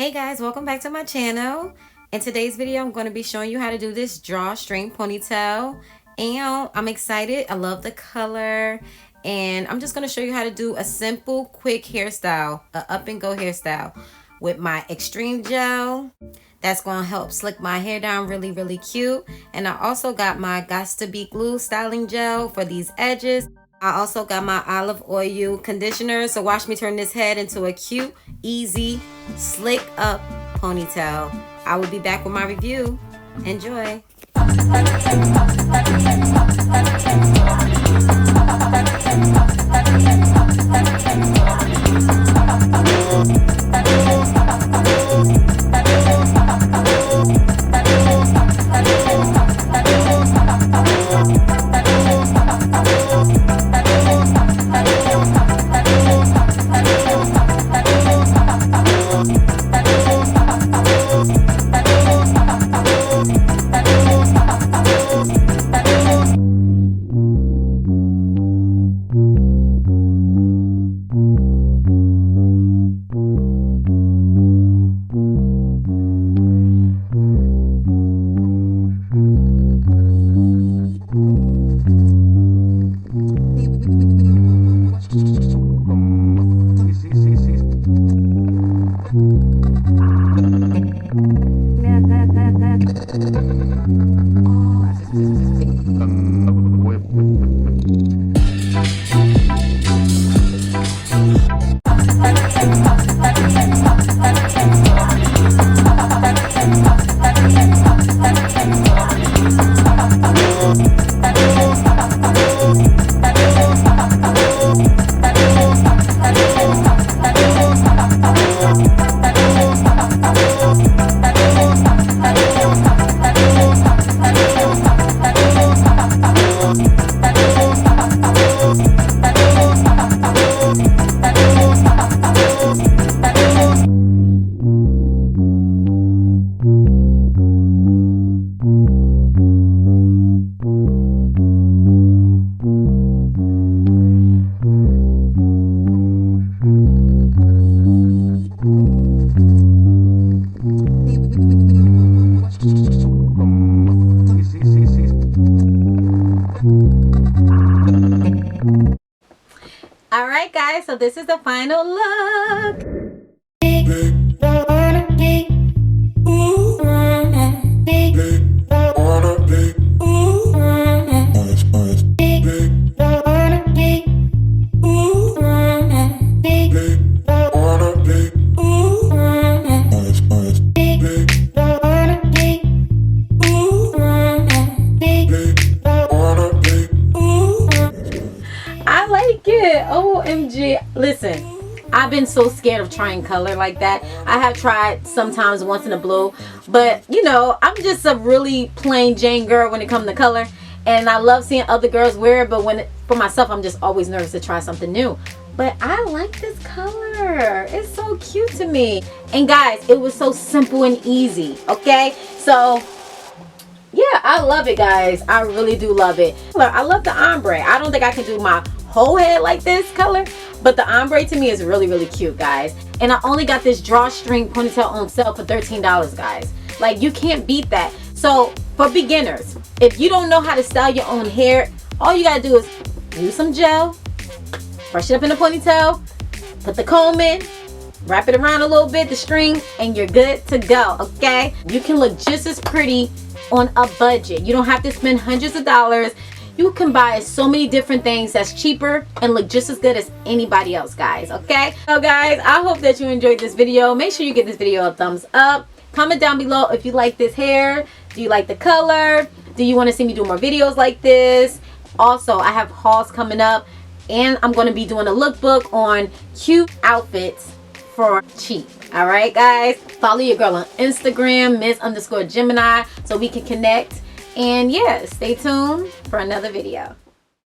Hey guys, welcome back to my channel. In today's video, I'm going to be showing you how to do this drawstring ponytail. And I'm excited. I love the color. And I'm just going to show you how to do a simple, quick hairstyle, a up and go hairstyle with my extreme gel. That's going to help slick my hair down really cute. And I also got my Gots to Be Glue styling gel for these edges. I also got my olive oil conditioner. So watch me turn this head into a cute, easy, slick up ponytail. I will be back with my review. Enjoy. Alright guys, so this is the final look. OMG. Listen, I've been so scared of trying color like that. I have tried sometimes once in a blue, but you know, I'm just a really plain Jane girl when it comes to color, and I love seeing other girls wear it, but for myself, I'm just always nervous to try something new. But I like this color. It's so cute to me. And guys, it was so simple and easy, okay? So yeah, I love it, guys. I really do love it. I love the ombre. I don't think I can do my whole head like this color, but the ombre to me is really cute, guys. And I only got this drawstring ponytail on sale for $13, guys. Like, you can't beat that. So for beginners, if you don't know how to style your own hair, all you gotta do is use some gel, brush it up in a ponytail, put the comb in, wrap it around a little bit, the string, and you're good to go, okay? You can look just as pretty on a budget. You don't have to spend hundreds of dollars. You can buy so many different things that's cheaper and look just as good as anybody else, guys, okay? So guys, I hope that you enjoyed this video. Make sure you give this video a thumbs up. Comment down below if you like this hair. Do you like the color? Do you want to see me do more videos like this? Also, I have hauls coming up, and I'm going to be doing a lookbook on cute outfits for cheap. All right, guys? Follow your girl on Instagram, Ms_Gemini, so we can connect. And yeah, stay tuned for another video.